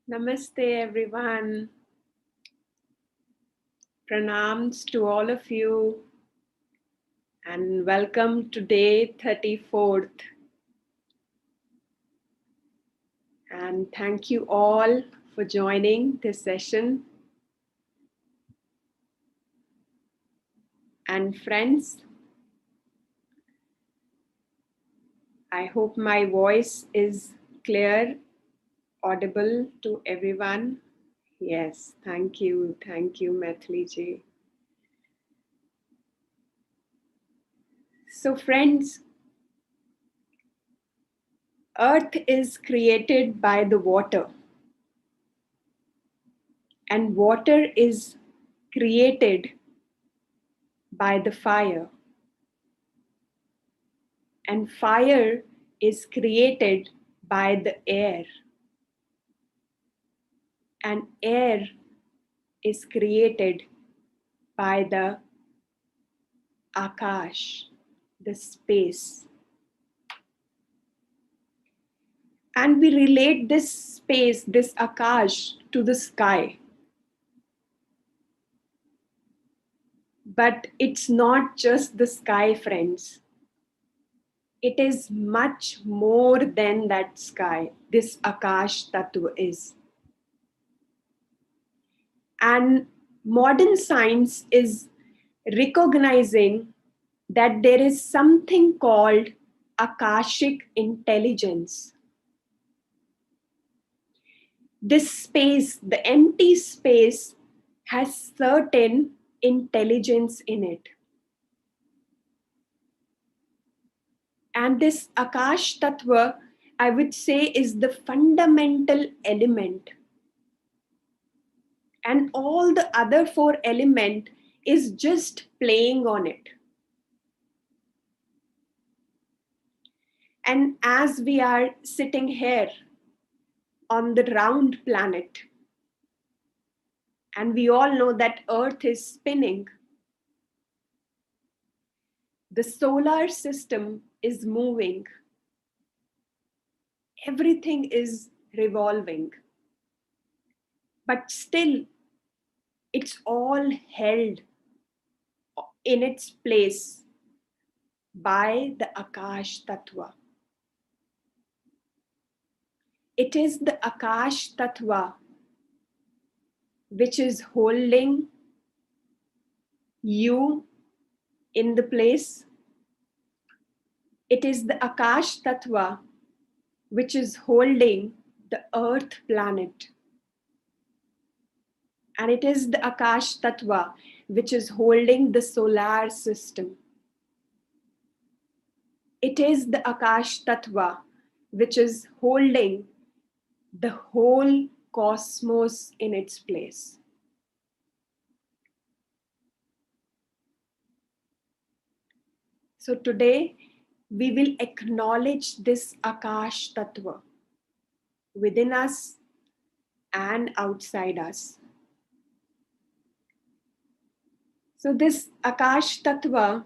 Namaste everyone. Pranams to all of you and welcome to day 34th. And thank you all for joining this session. And friends, I hope my voice is clear, audible to everyone. Yes, thank you, Maithili ji. So friends, Earth is created by the water, and water is created by the fire, and fire is created by the air, and air is created by the akash, the space. And we relate this space, this akash, to the sky. But it's not just the sky, friends. It is much more than that sky, this akash tattva is. And modern science is recognizing that there is something called akashic intelligence. This space, the empty space, has certain intelligence in it. And this Akash Tattva, I would say, is the fundamental element. And all the other four elements is just playing on it. And as we are sitting here on the round planet, and we all know that Earth is spinning, the solar system is moving, everything is revolving, but still it's all held in its place by the Akash Tattva. It is the Akash Tattva which is holding you in the place. It is the Akash Tattva which is holding the Earth planet. And it is the Akash Tattva which is holding the solar system. It is the Akash Tattva which is holding the whole cosmos in its place. So today we will acknowledge this Akash Tattva within us and outside us. So this Akash Tattva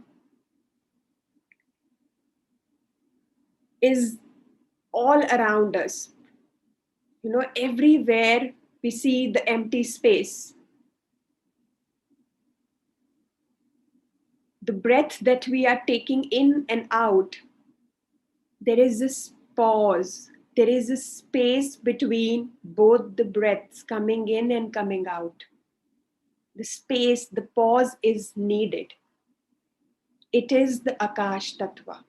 is all around us. You know, everywhere we see the empty space. The breath that we are taking in and out, there is this pause. There is a space between both the breaths coming in and coming out. The space, the pause is needed. It is the Akash Tattva.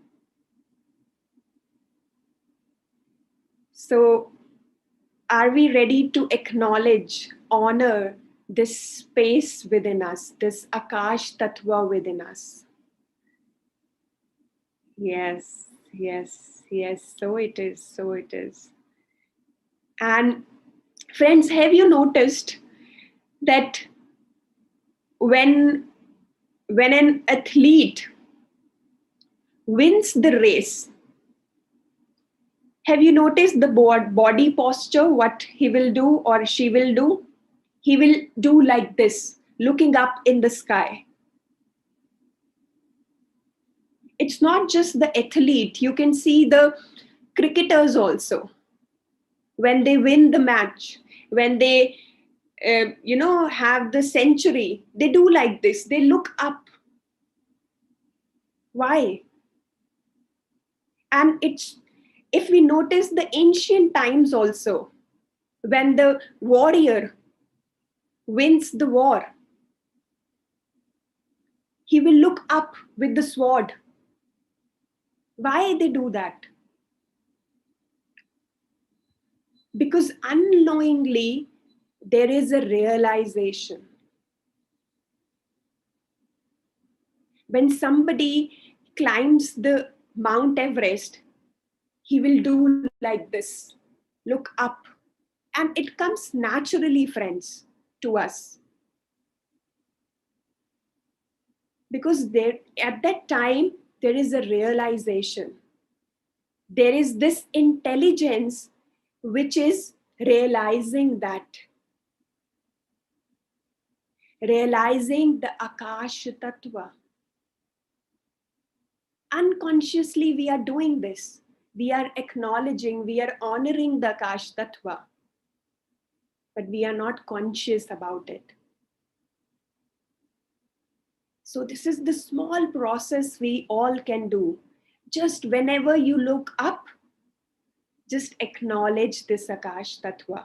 So, are we ready to acknowledge, honor this space within us, this Akash Tattva within us? Yes, yes, yes, so it is, so it is. And friends, have you noticed that when an athlete wins the race. Have you noticed the body posture, what he will do or she will do? He will do like this, looking up in the sky. It's not just the athlete, you can see the cricketers also. When they win the match, when they have the century, they do like this, they look up. Why? And it's, if we notice the ancient times also, when the warrior wins the war, he will look up with the sword. Why they do that? Because unknowingly there is a realization. When somebody climbs the Mount Everest, he will do like this, look up. And it comes naturally, friends, to us. Because there, at that time, there is a realization. There is this intelligence which is realizing that. Realizing the Akash Tattva. Unconsciously, we are doing this. We are acknowledging, we are honoring the Akash Tattva. But we are not conscious about it. So this is the small process we all can do. Just whenever you look up, just acknowledge this Akash Tattva.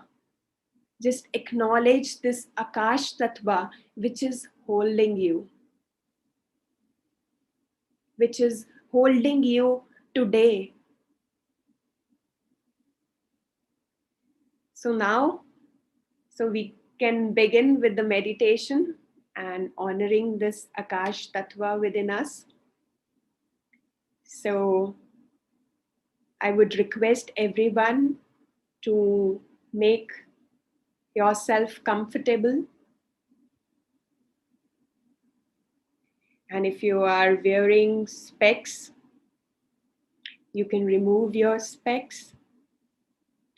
Just acknowledge this Akash Tattva which is holding you. Which is holding you today. So now, so we can begin with the meditation and honoring this Akash Tattva within us. So I would request everyone to make yourself comfortable. And if you are wearing specs, you can remove your specs,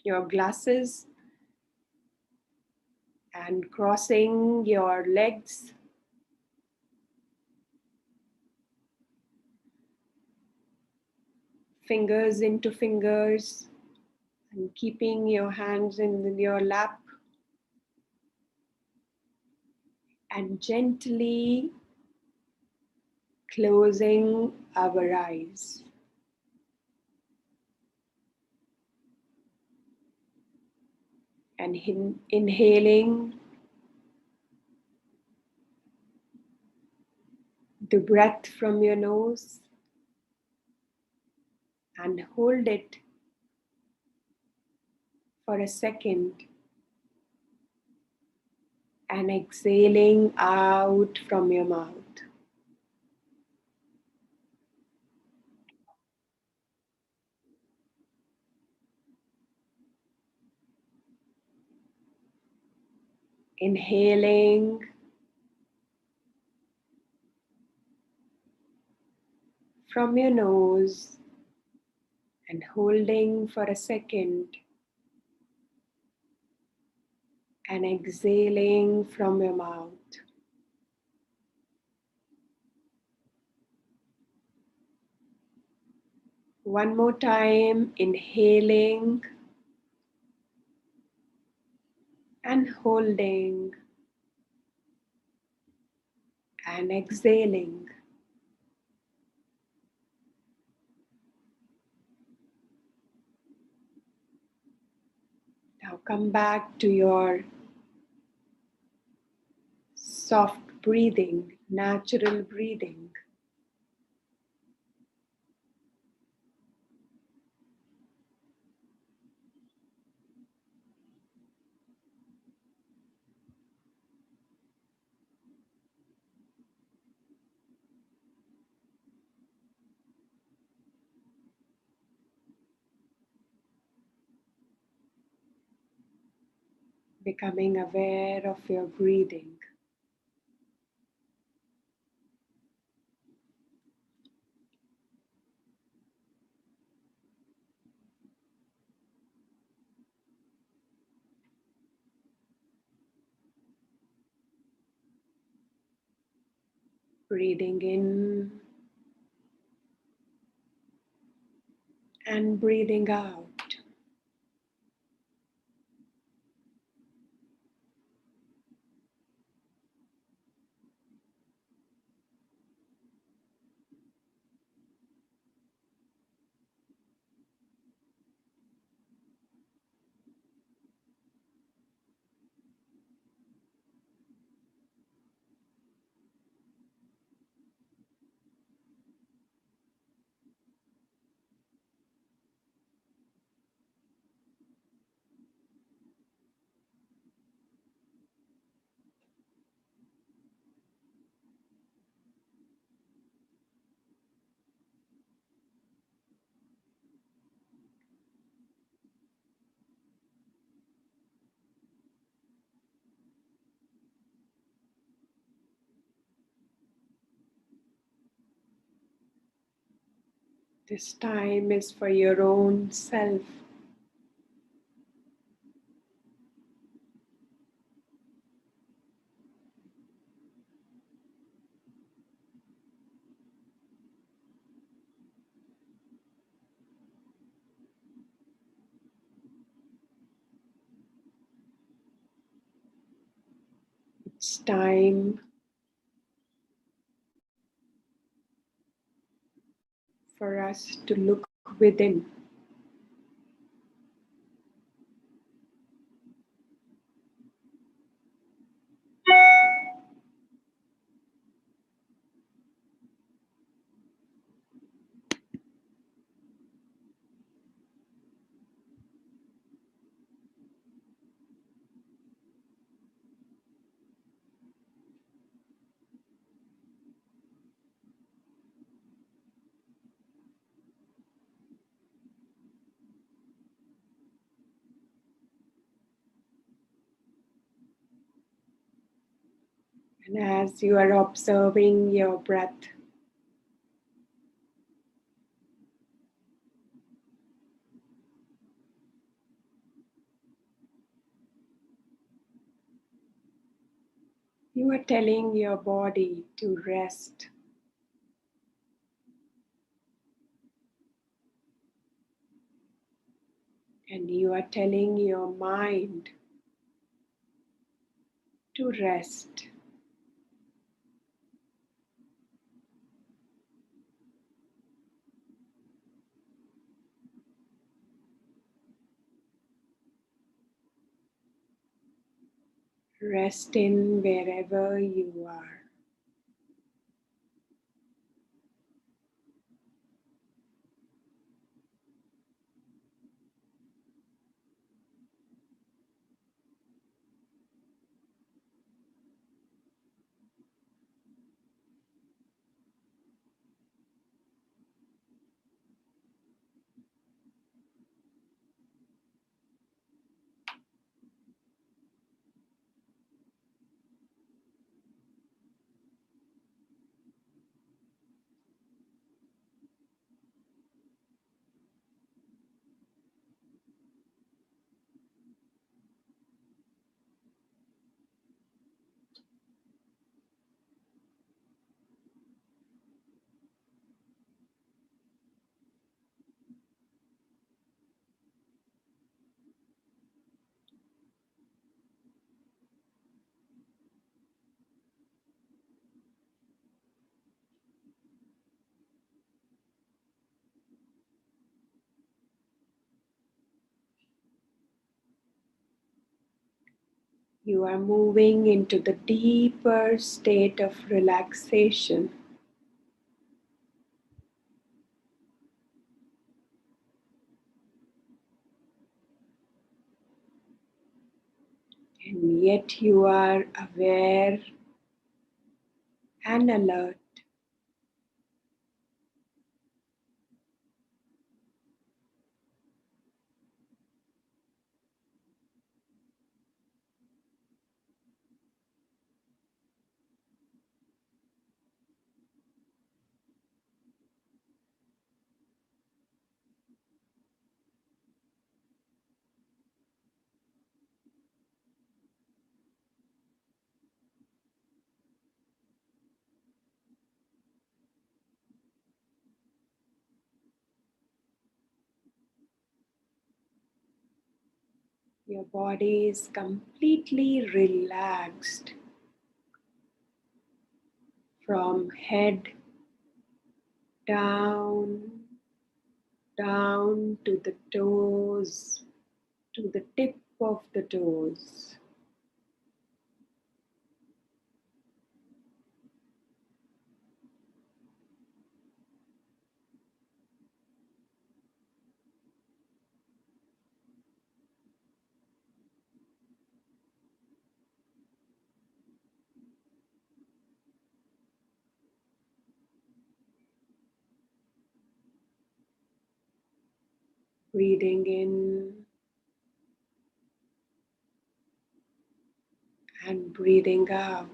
your glasses, and crossing your legs. Fingers into fingers, and keeping your hands in your lap. And gently closing our eyes. And inhaling the breath from your nose and hold it for a second. And exhaling out from your mouth. Inhaling from your nose and holding for a second. And exhaling from your mouth. One more time, inhaling and holding and exhaling. Now come back to your soft breathing, natural breathing. Becoming aware of your breathing. Breathing in and breathing out. This time is for your own self. It's time for us to look within. And as you are observing your breath, you are telling your body to rest. And you are telling your mind to rest. Rest in wherever you are. You are moving into the deeper state of relaxation. And yet you are aware and alert. Your body is completely relaxed from head down, down to the toes, to the tip of the toes. Breathing in and breathing out.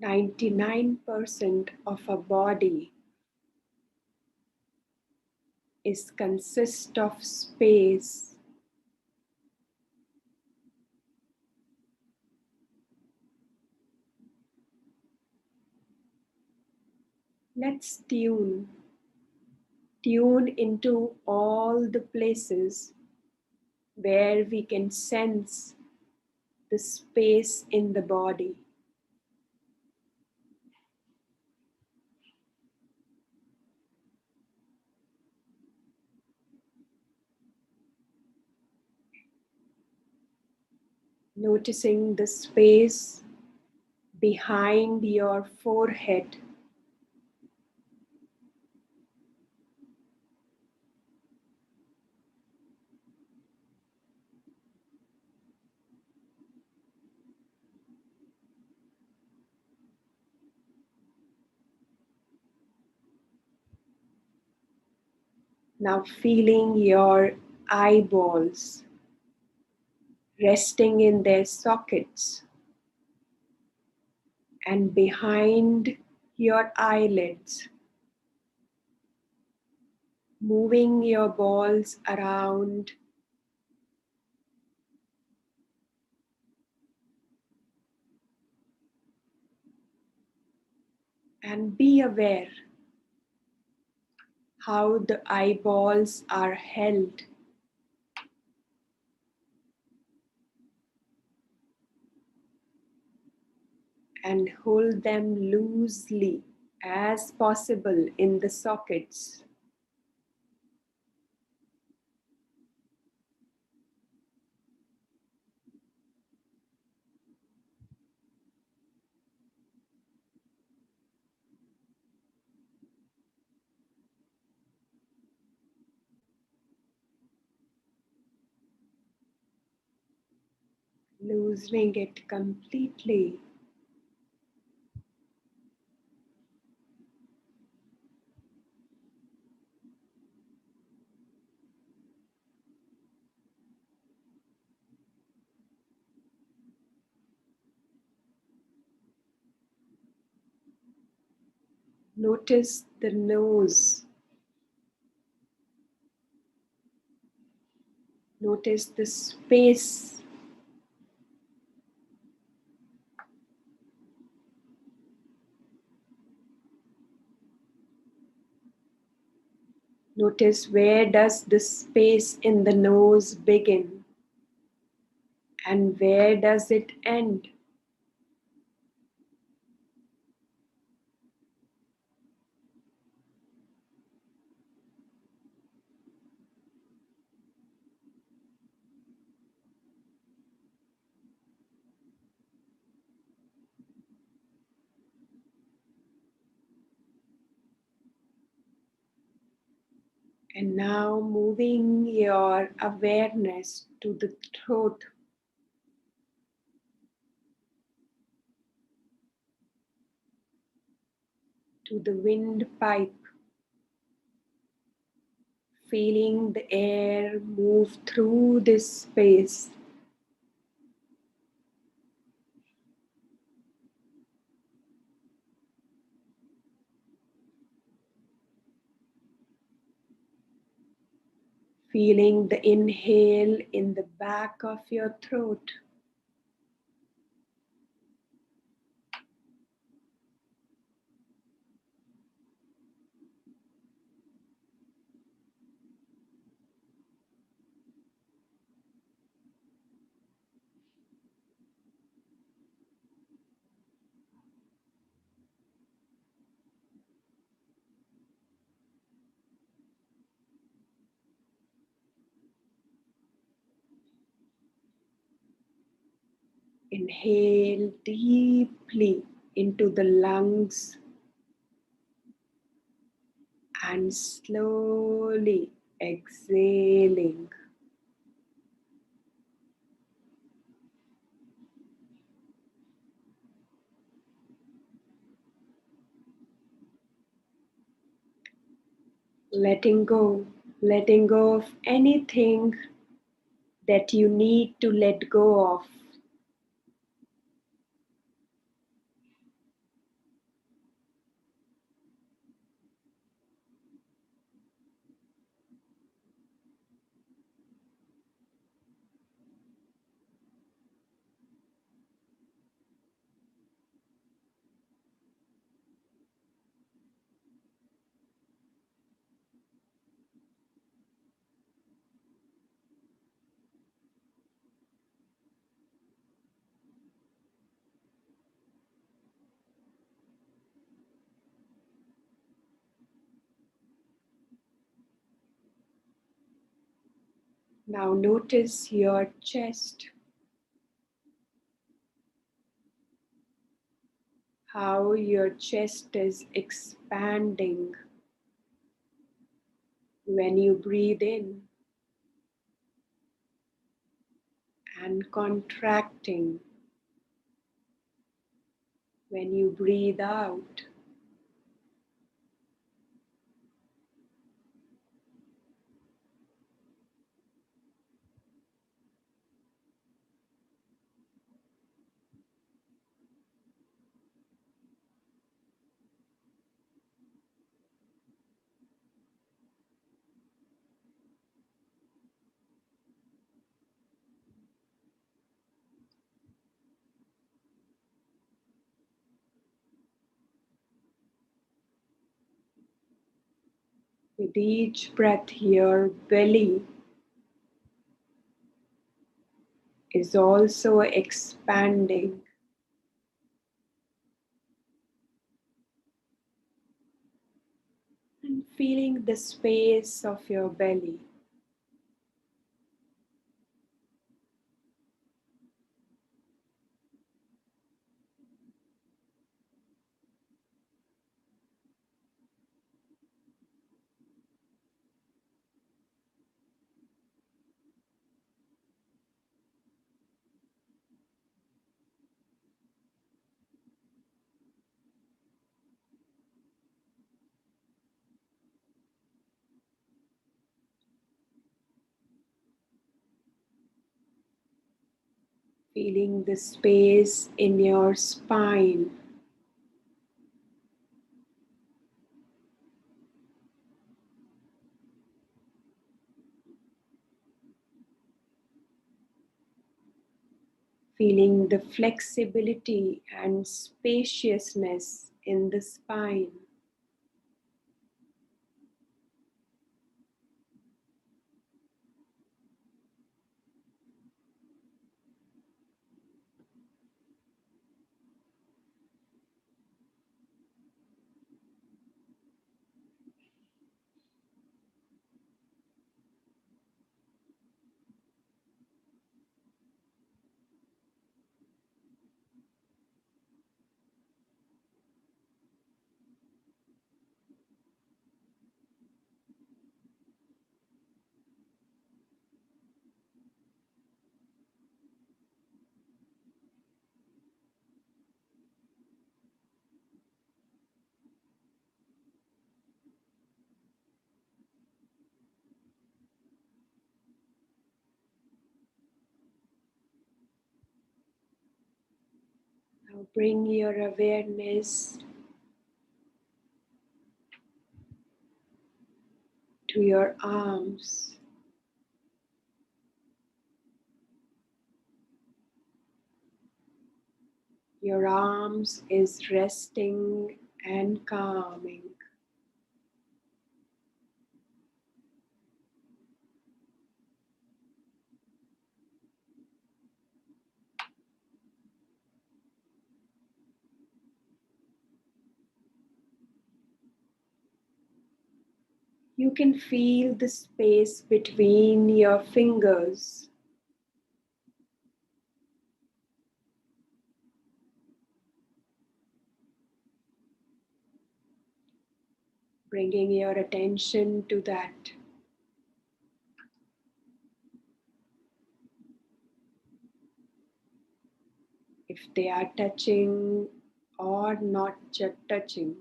"99% of a body is consist of space. Let's tune into all the places where we can sense the space in the body. Noticing the space behind your forehead. Now feeling your eyeballs resting in their sockets and behind your eyelids, moving your balls around and be aware how the eyeballs are held and hold them loosely as possible in the sockets. Loosening it completely. Notice the nose. Notice the space. Notice where does the space in the nose begin and where does it end. And now moving your awareness to the throat. to the windpipe, feeling the air move through this space. Feeling the inhale in the back of your throat. Inhale deeply into the lungs and slowly exhaling. Letting go of anything that you need to let go of. Now notice your chest, how your chest is expanding when you breathe in and contracting when you breathe out. With each breath, your belly is also expanding. And feeling the space of your belly. Feeling the space in your spine. Feeling the flexibility and spaciousness in the spine. Now bring your awareness to your arms. Your arms is resting and calming. You can feel the space between your fingers. Bringing your attention to that. If they are touching or not touching.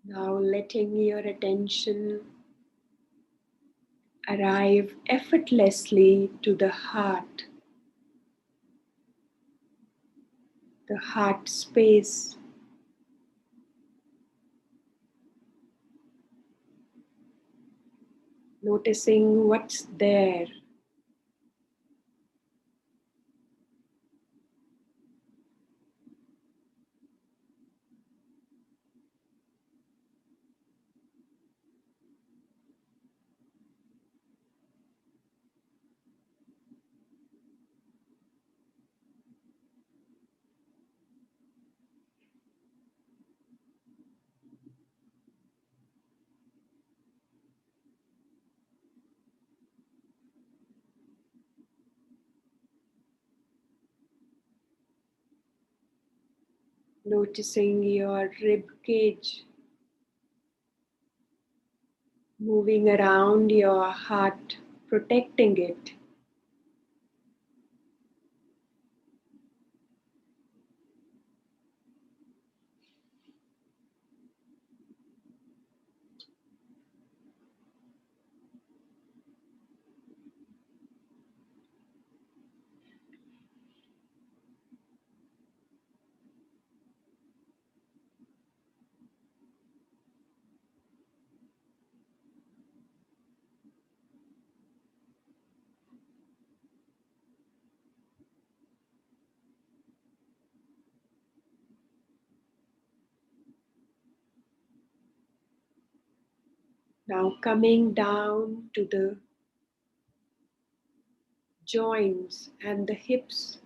Now letting your attention arrive effortlessly to the heart space. Noticing what's there. Noticing your rib cage moving around your heart, protecting it. Now coming down to the joints and the hips,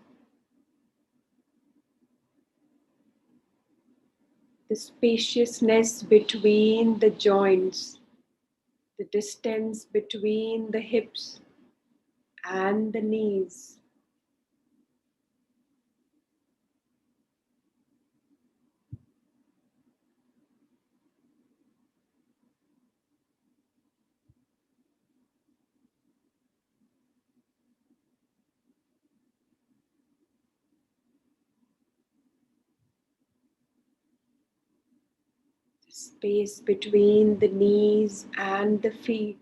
the spaciousness between the joints, the distance between the hips and the knees. The space between the knees and the feet.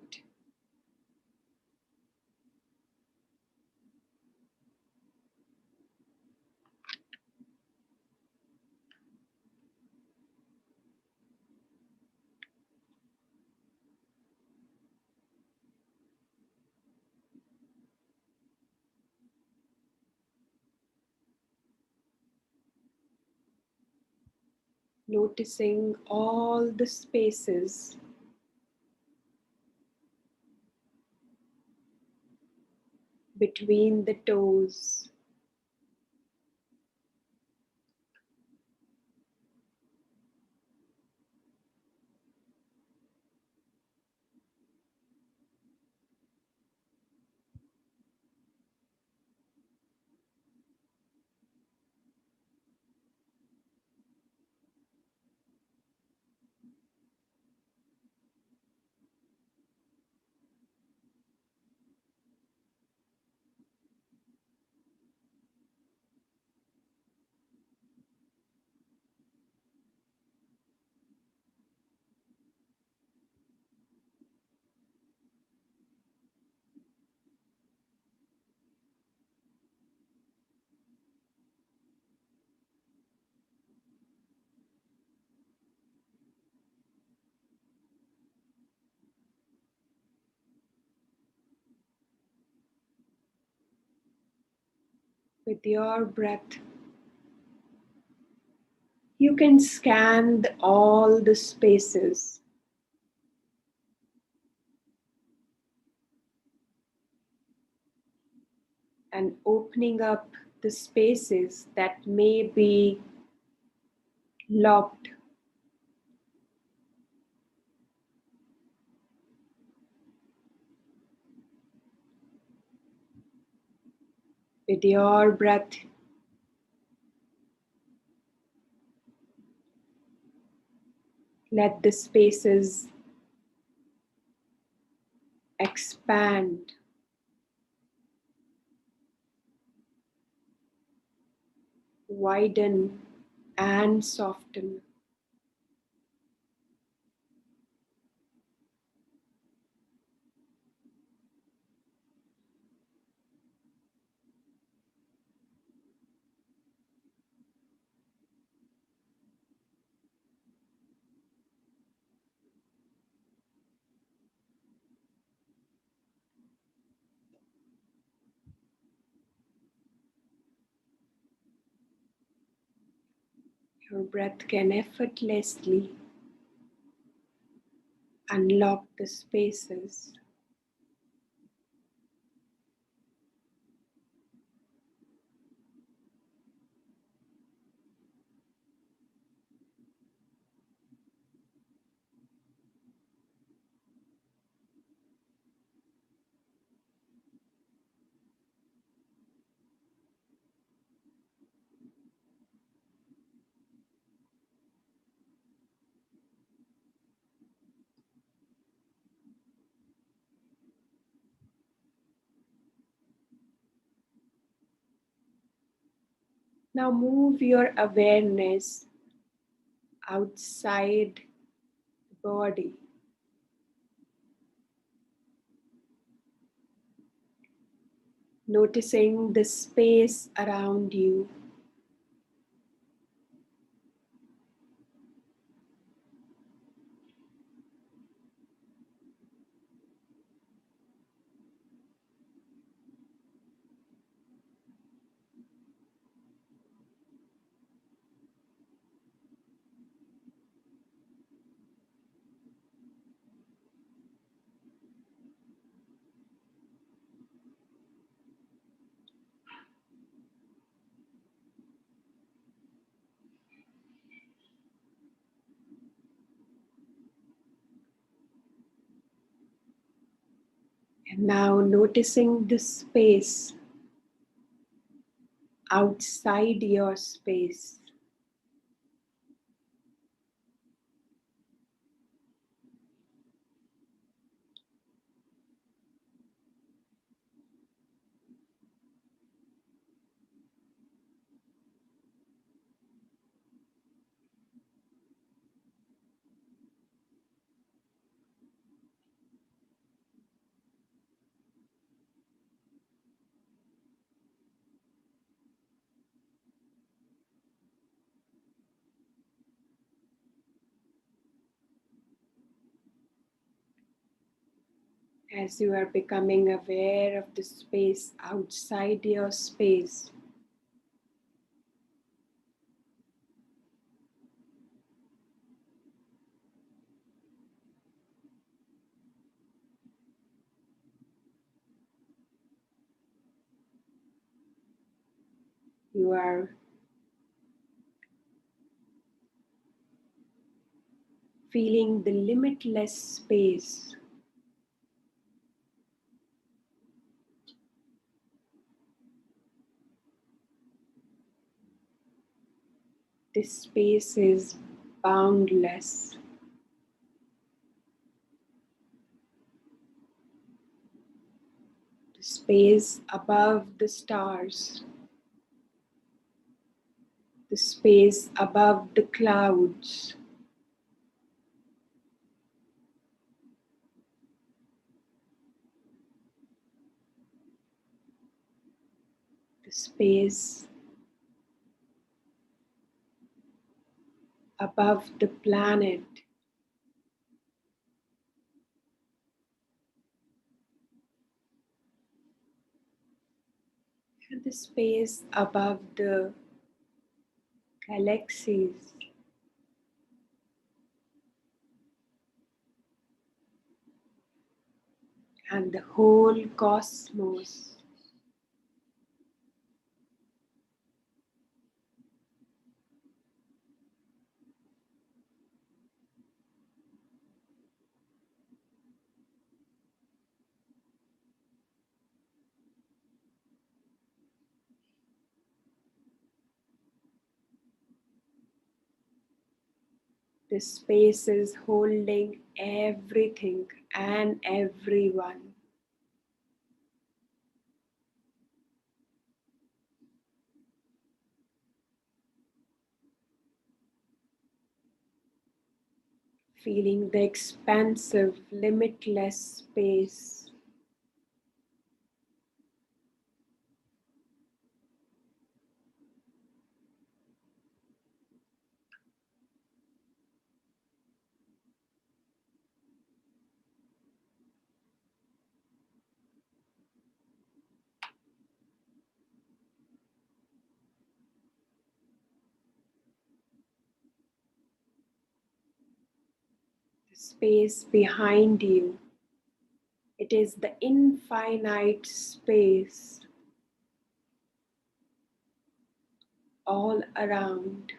Noticing all the spaces between the toes. With your breath, you can scan all the spaces and opening up the spaces that may be locked. With your breath, let the spaces expand, widen, and soften. Your breath can effortlessly unlock the spaces. Now move your awareness outside the body. Noticing the space around you. And now noticing the space outside your space. As you are becoming aware of the space outside your space, You are feeling the limitless space. This space is boundless. The space above the stars. The space above the clouds. The space above the planet. And the space above the galaxies. And the whole cosmos. The space is holding everything and everyone. Feeling the expansive, limitless space. The space behind you. It is the infinite space all around.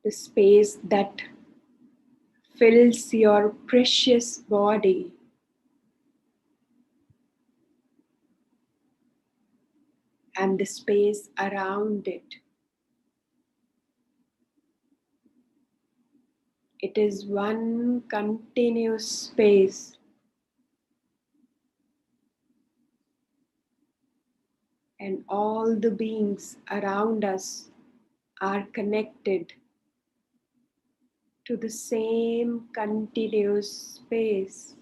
The space that fills your precious body. And the space around it. It is one continuous space, and all the beings around us are connected to the same continuous space.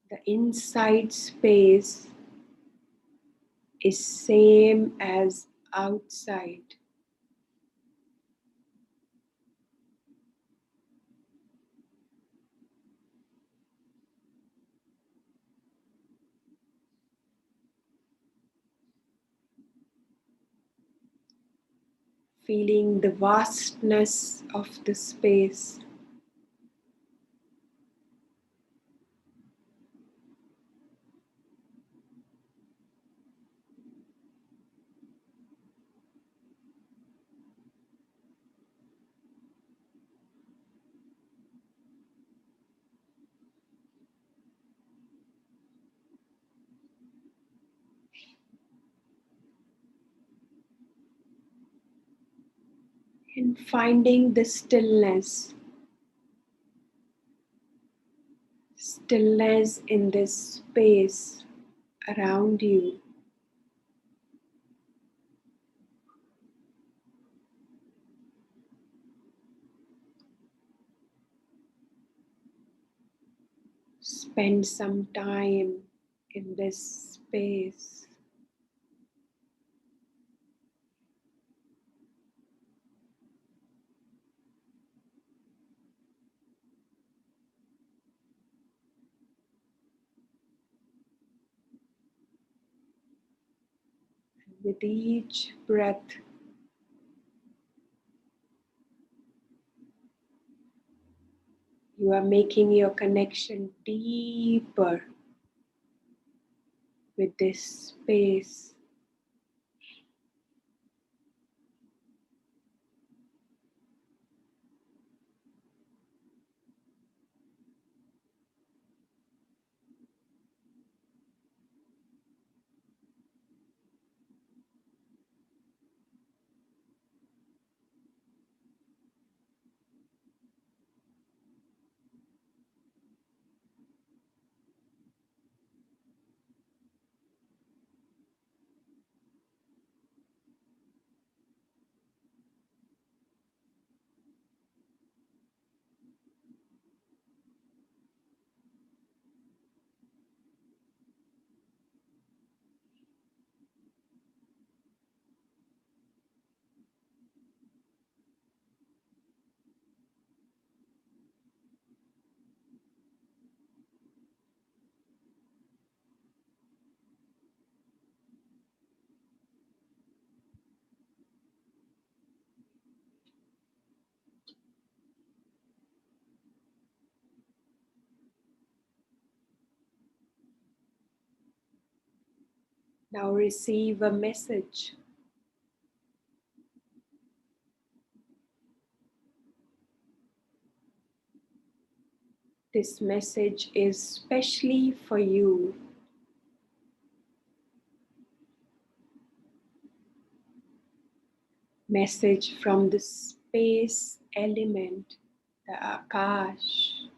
The inside space is same as outside. Feeling the vastness of the space. And finding the stillness. stillness in this space around you. Spend some time in this space. With each breath, you are making your connection deeper with this space. Now receive a message. This message is specially for you. Message from the space element, the Akash.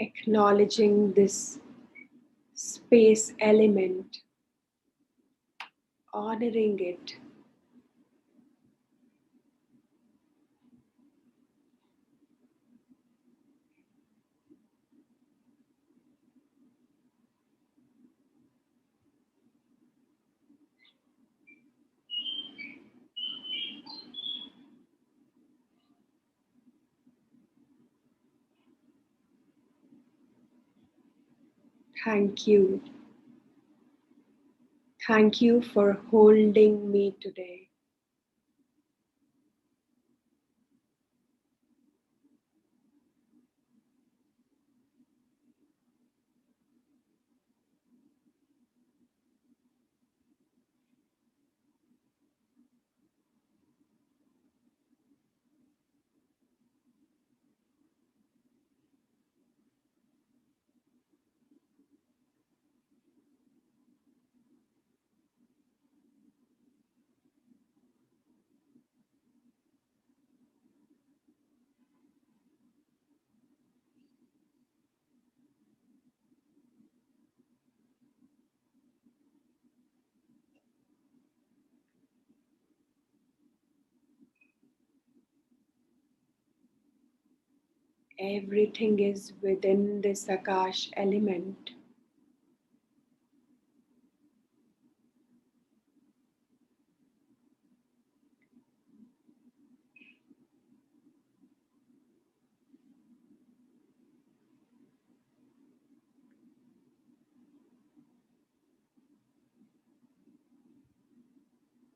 Acknowledging this space element, honoring it. Thank you. Thank you for holding me today. Everything is within this Akash element.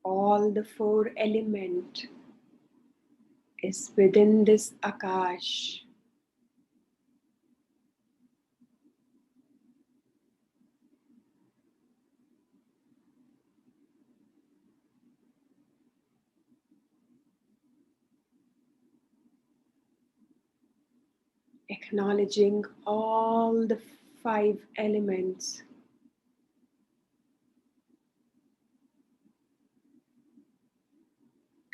All the four element is within this Akash. Acknowledging all the five elements.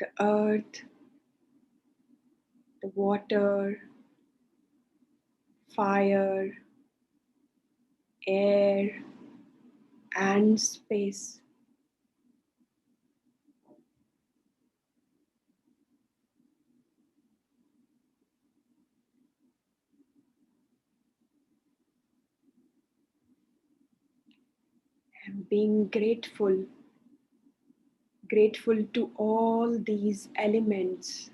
The earth, the water, fire, air, and space. And being grateful to all these elements.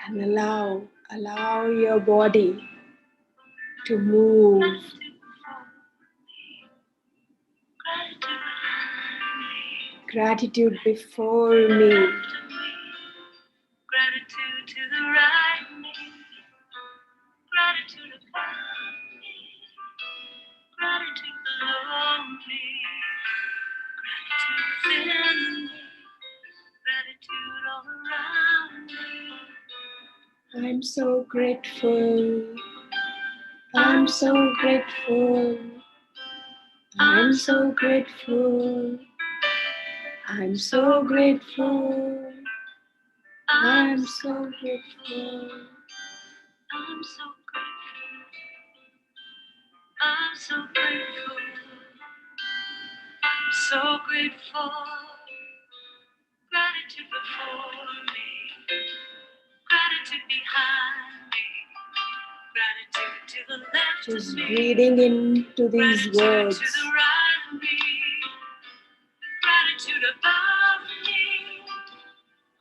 And allow your body to move. Gratitude before me. Gratitude to the right me. Gratitude above me. Gratitude below me. Gratitude within me. Gratitude all around me. I'm so grateful. I'm so grateful. I'm so grateful. I'm so grateful. I'm so grateful. I'm so grateful. I'm so grateful. I'm so grateful. Gratitude before me. Gratitude behind me. Gratitude to the left Just of me. breathing into these Gratitude words. to the right of me. Gratitude above me.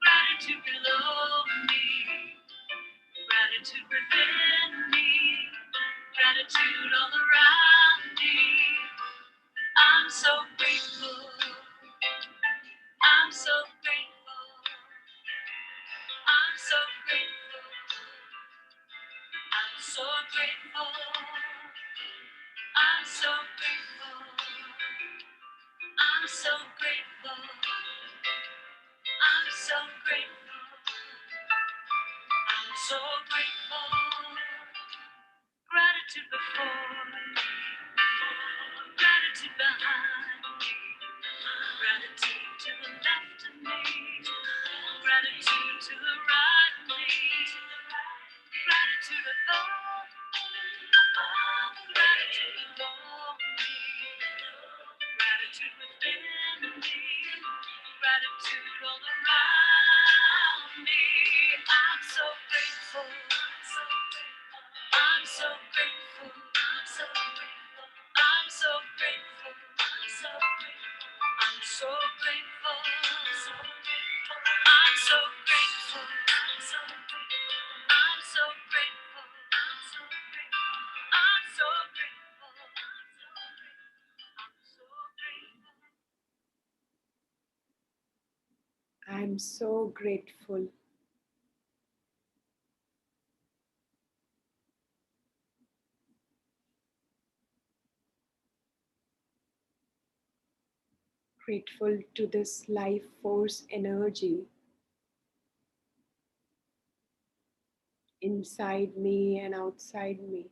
Gratitude below me. Gratitude within me. Gratitude all around me. I'm so grateful. I'm so grateful. I'm so grateful. I'm so grateful. I'm so grateful. I'm so grateful. I'm so grateful. I'm so grateful. Gratitude before me. Gratitude behind me. Gratitude to the left of me. Gratitude to the right of me. Gratitude above me. Gratitude below me. Gratitude within me. Gratitude all around me. I'm so grateful. I'm so grateful. I'm so grateful. I'm so grateful. I'm so grateful. I'm so grateful. I'm so grateful. I'm so grateful. I'm so grateful. I'm so grateful. I'm so grateful. I'm so grateful. I'm so grateful. Grateful to this life force energy inside me and outside me.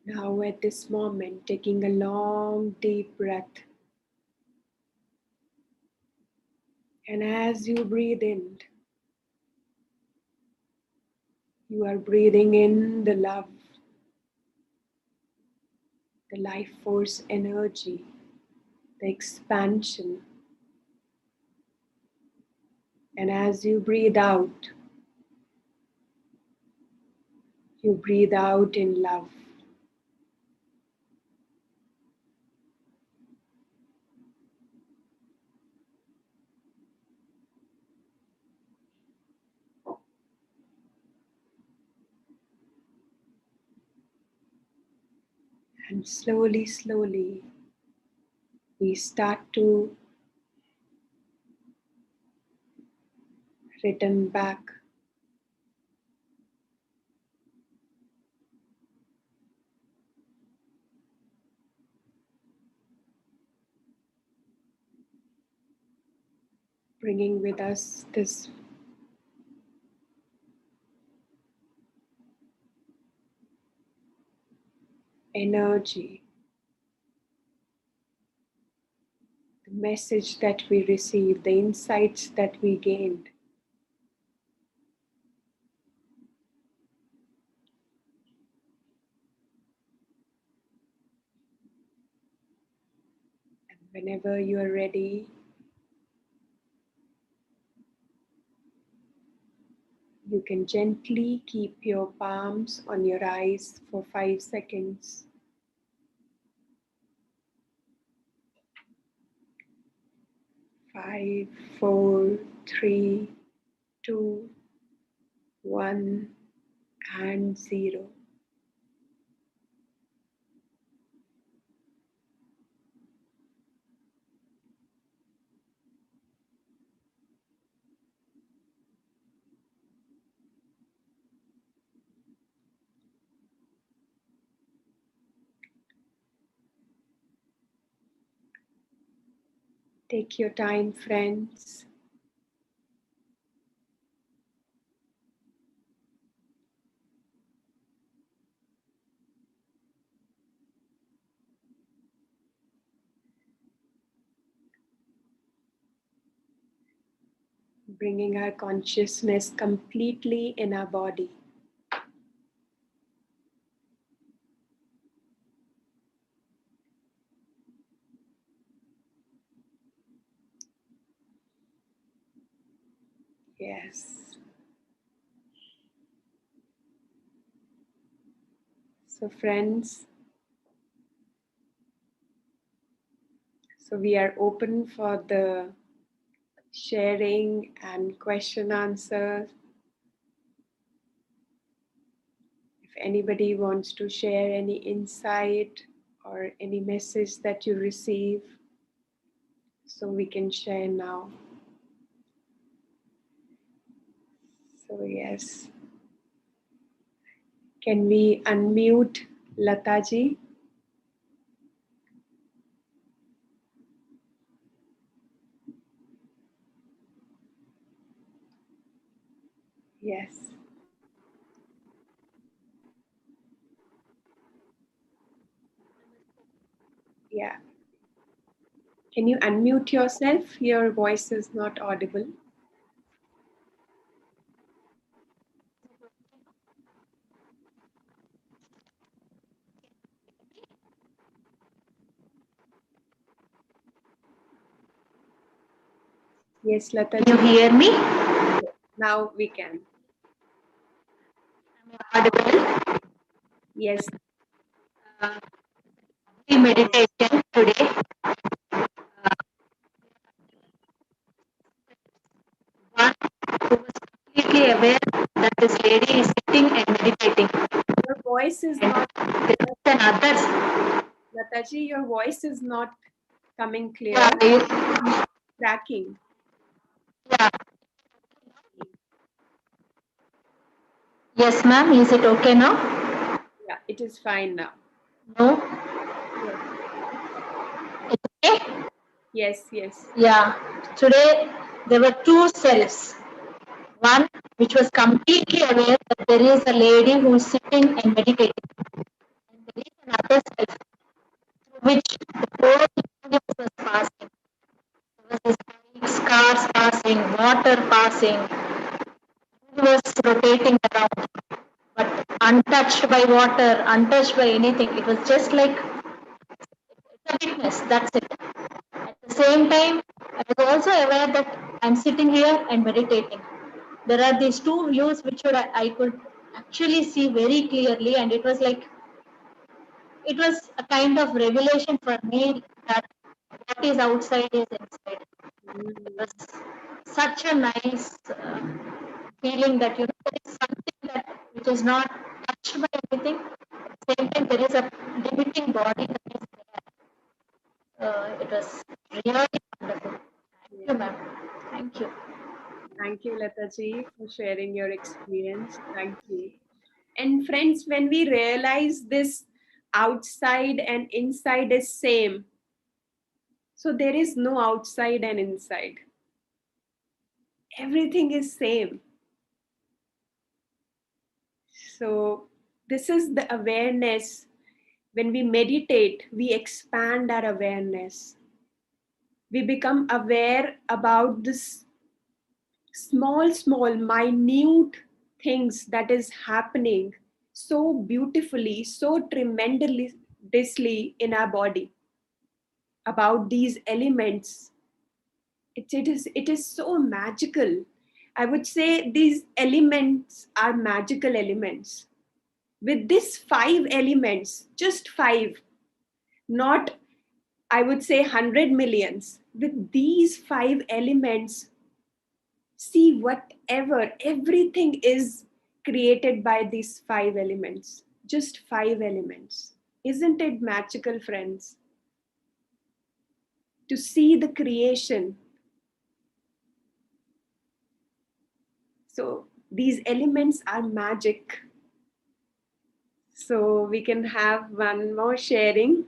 Now, at this moment, taking a long, deep breath. And as you breathe in, you are breathing in the love, the life force energy, the expansion. And as you breathe out in love. And slowly, slowly, we start to return back bringing with us this energy, the message that we received, the insights that we gained. And whenever you are ready, you can gently keep your palms on your eyes for 5 seconds. 5, 4, 3, 2, 1, and 0. Take your time, friends. Bringing our consciousness completely in our body. Yes. So friends, so we are open for the sharing and question answer. If anybody wants to share any insight or any message that you receive, so we can share now. So yes. Can we unmute Lataji? Yes. Yeah. Can you unmute yourself? Your voice is not audible. Yes, Lataji. Can you hear me? Now we can. Audible? Yes. The meditation today. One who was completely aware that this lady is sitting and meditating. Your voice is not. And others. Lataji, your voice is not coming clear. Yeah, Cracking. yeah. Yes, ma'am. Is it okay now? Yeah, it is fine now. No. Yes. It's okay? Yes, yes. Yeah. Today there were two selves. One which was completely aware that there is a lady who is sitting and meditating. And there is mother's life, through which the whole universe was passing. There was this cars passing, water passing, universe rotating around, but untouched by water, untouched by anything. It was just like it's a witness, that's it. At the same time, I was also aware that I'm sitting here and meditating. There are these two views which I could actually see very clearly, and it was like it was a kind of revelation for me that what is outside is inside. It was such a nice feeling that there is something that which is not touched by anything. At the same time, there is a limiting body that is there. It was really wonderful. Thank you, ma'am. Thank you. Thank you, Lataji, for sharing your experience. Thank you. And friends, when we realize this outside and inside is same, so there is no outside and inside. Everything is same. So this is the awareness. When we meditate, we expand our awareness. We become aware about this small, minute things that is happening so beautifully, so tremendously in our body, about these elements. It is so magical. I would say these elements are magical elements. With these 5 elements, just 5, not I would say 100 millions. With these 5 elements, see whatever, everything is created by these 5 elements. Just 5 elements. Isn't it magical, friends? To see the creation. So these elements are magic. So we can have one more sharing.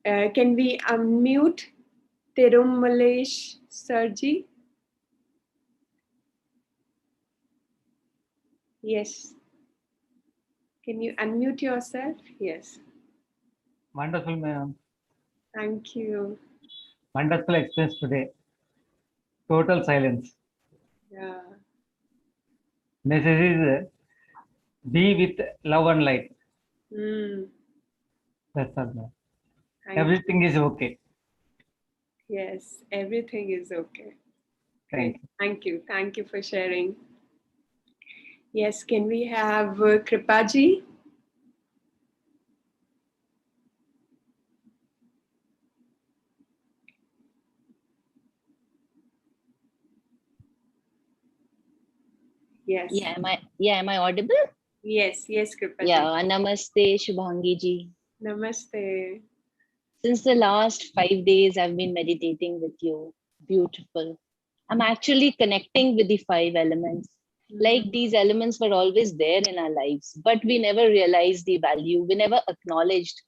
Can we unmute Tirumalesh Sarji? Yes. Can you unmute yourself? Yes. Wonderful, ma'am. Thank you. Wonderful experience today. Total silence. Yeah. Message is be with love and light. That's all, ma'am. Everything is okay. Yes, everything is okay. Thank Great. Thank you. Thank you for sharing. Yes, can we have Kripaji? Yes. Am I audible? Yes, Kripaji. Yeah, namaste, Shubhangi ji. Namaste. Since the last 5 days, I've been meditating with you. Beautiful. I'm actually connecting with the 5 elements. Like these elements were always there in our lives, but we never realized the value. We never acknowledged.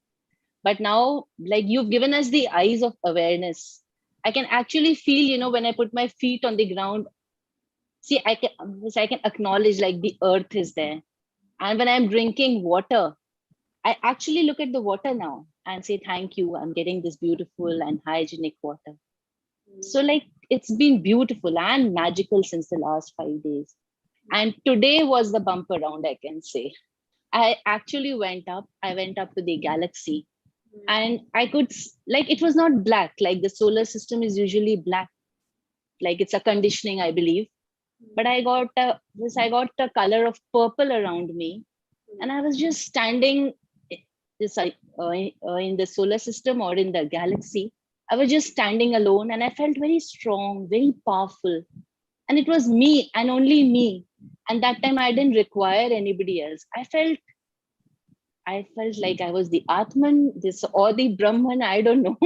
But now, like you've given us the eyes of awareness. I can actually feel, when I put my feet on the ground, see, I can acknowledge like the earth is there. And when I'm drinking water, I actually look at the water now and say, thank you, I'm getting this beautiful and hygienic water. So like it's been beautiful and magical since the last 5 days. And today was the bumper round, I can say. I actually went up to the galaxy and I could, like, it was not black, like the solar system is usually black, like it's a conditioning, I believe. But I got a color of purple around me, and I was just standing in the solar system or in the galaxy. I was just standing alone, and I felt very strong, very powerful, and it was me and only me. And that time, I didn't require anybody else. I felt like I was the Atman, this or the Brahman, I don't know,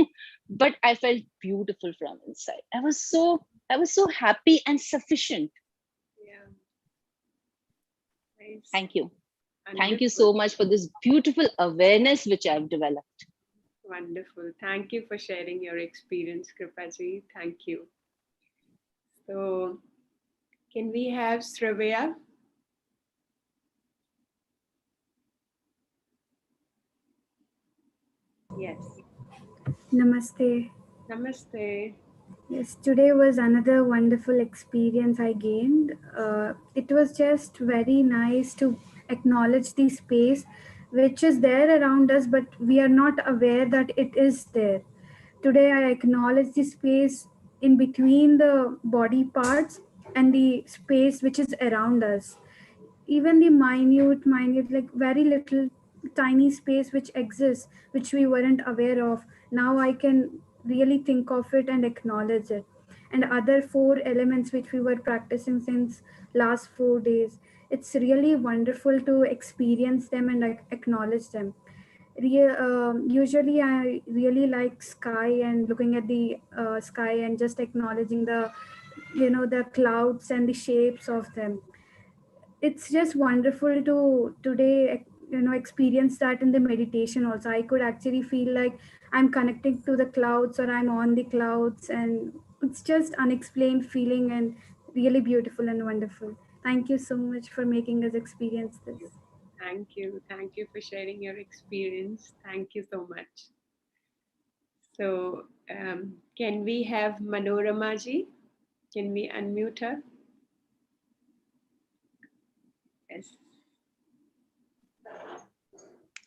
but I felt beautiful from inside. I was so happy and sufficient. Yeah. Nice. Thank you. Thank you so much for this beautiful awareness which I've developed. Wonderful. Thank you for sharing your experience, Kripaji. Thank you. So, can we have Sravya? Yes. Namaste. Namaste. Yes, today was another wonderful experience I gained. It was just very nice to acknowledge the space which is there around us, but we are not aware that it is there. Today, I acknowledge the space in between the body parts and the space which is around us. Even the minute, like very little tiny space which exists, which we weren't aware of. Now I can really think of it and acknowledge it. And other four elements which we were practicing since last 4 days, it's really wonderful to experience them and acknowledge them. Usually I really like sky and looking at the sky and just acknowledging the the clouds and the shapes of them. It's just wonderful to today experience that in the meditation also. I could actually feel like I'm connecting to the clouds or I'm on the clouds, and it's just unexplained feeling and really beautiful and wonderful. Thank you so much for making us experience this. Thank you. Thank you for sharing your experience. Thank you so much. So, can we have Manorama ji? Can we unmute her? Yes.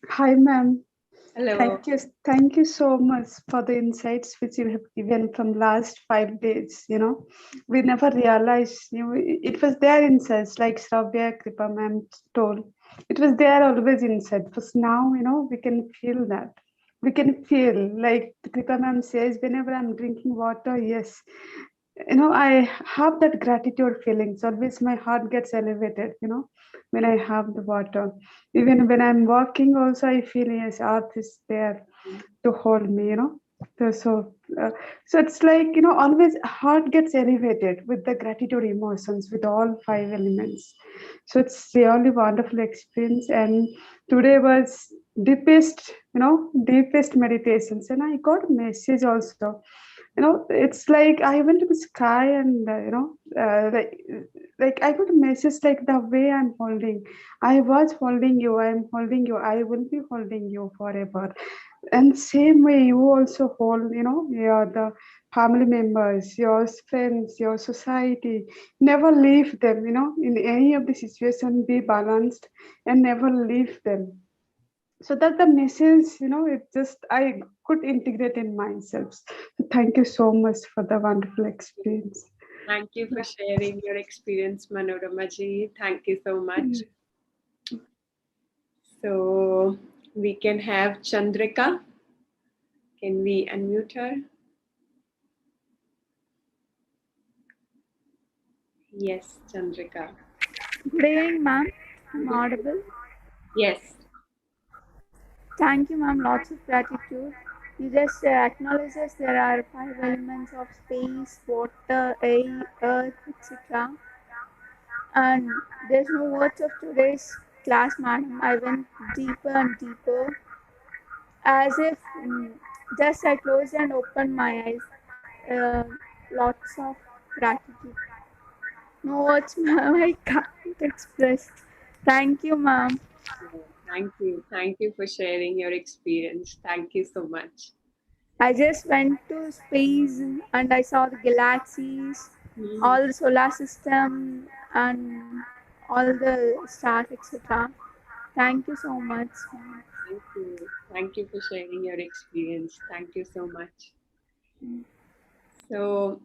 Hi, ma'am. Hello. Thank you so much for the insights which you have given from last 5 days. We never realized, it was there inside, like Shravya Kripa ma'am told. It was there always inside. But now, we can feel that. We can feel, like Kripa ma'am says, whenever I'm drinking water, yes, I have that gratitude feelings. Always my heart gets elevated, when I have the water. Even when I'm walking also, I feel, yes, earth is there to hold me, so it's like, always heart gets elevated with the gratitude emotions, with all five elements. So it's really wonderful experience. And today was deepest meditations. And I got a message also. It's like I went to the sky and like I got a message, like the way I'm holding, I was holding you, I'm holding you, I will be holding you forever. And same way you also hold, your the family members, your friends, your society. Never leave them, in any of the situation. Be balanced and never leave them. So that the message, it just I could integrate in myself. So thank you so much for the wonderful experience. Thank you for sharing your experience, Manorama ji. Thank you so much. So we can have Chandrika. Can we unmute her? Yes, Chandrika. Good evening, ma'am. I'm audible. Yes. Thank you, ma'am. Lots of gratitude. You just acknowledge us there are five elements of space, water, air, earth, etc. And there's no words of today's class, madam. I went deeper and deeper, as if just I closed and opened my eyes. Lots of gratitude. No words, ma'am. I can't express. Thank you, ma'am. Thank you. Thank you for sharing your experience. Thank you so much. I just went to space and I saw the galaxies, all the solar system, and all the stars, etc. Thank you so much. Thank you. Thank you for sharing your experience. Thank you so much. So,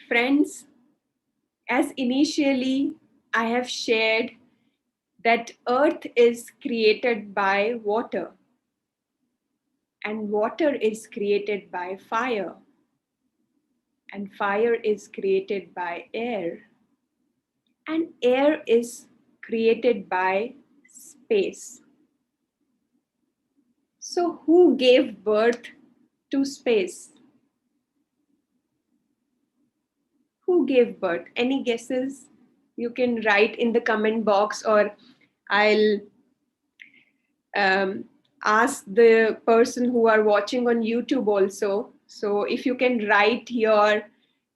friends, as initially I have shared that Earth is created by water and water is created by fire and fire is created by air and air is created by space. So, who gave birth to space? Who gave birth? Any guesses? You can write in the comment box, or I'll ask the person who are watching on YouTube also. So if you can write your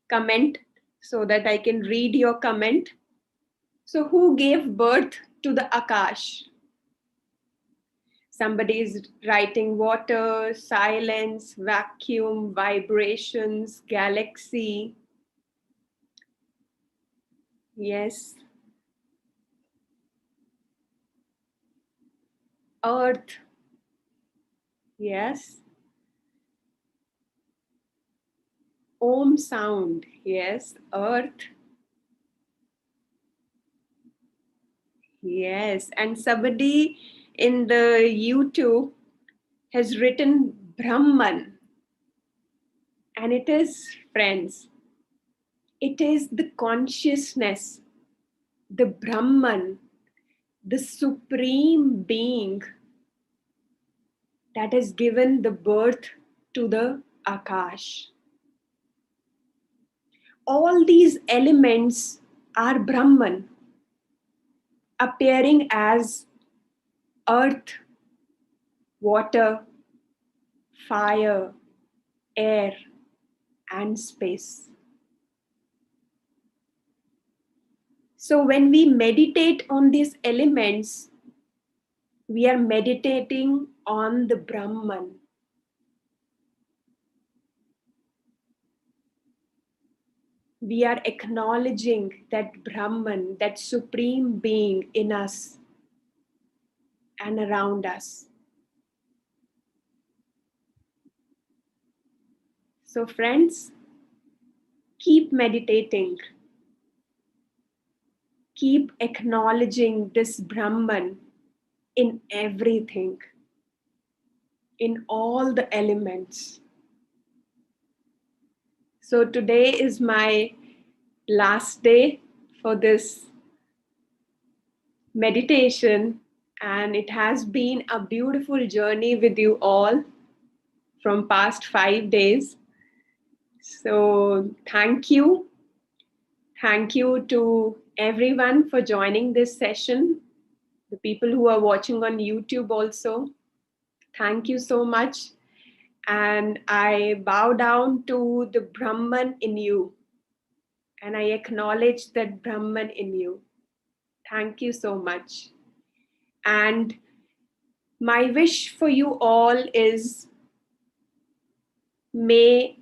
comment so that I can read your comment. So who gave birth to the Akash? Somebody is writing water, silence, vacuum, vibrations, galaxy. Yes. Earth. Yes. Om sound. Yes. Earth. Yes. And somebody in the YouTube has written Brahman. And it is, friends, it is the consciousness, the Brahman, the supreme being that has given the birth to the Akash. All these elements are Brahman, appearing as earth, water, fire, air, and space. So when we meditate on these elements, we are meditating on the Brahman. We are acknowledging that Brahman, that supreme being in us and around us. So friends, keep meditating. Keep acknowledging this Brahman in everything, in all the elements. So today is my last day for this meditation, and it has been a beautiful journey with you all from past 5 days. So thank you. Thank you to everyone for joining this session. The people who are watching on YouTube also. Thank you so much. And I bow down to the Brahman in you. And I acknowledge that Brahman in you. Thank you so much. And my wish for you all is, may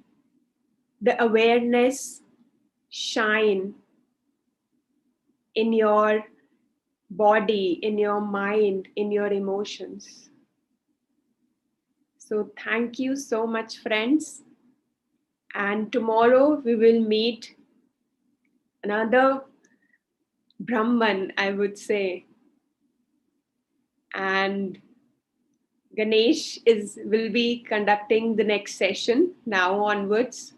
the awareness shine in your body, in your mind, in your emotions. So thank you so much, friends. And tomorrow we will meet another Brahman, I would say. And Ganesh will be conducting the next session now onwards.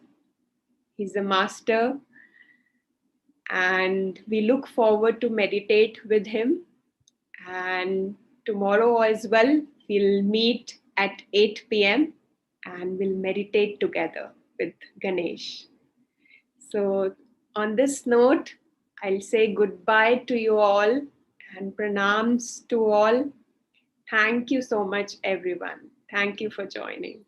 He's a master, and we look forward to meditate with him. And tomorrow as well, we'll meet at 8 p.m. and we'll meditate together with Ganesh. So on this note, I'll say goodbye to you all and pranams to all. Thank you so much, everyone. Thank you for joining.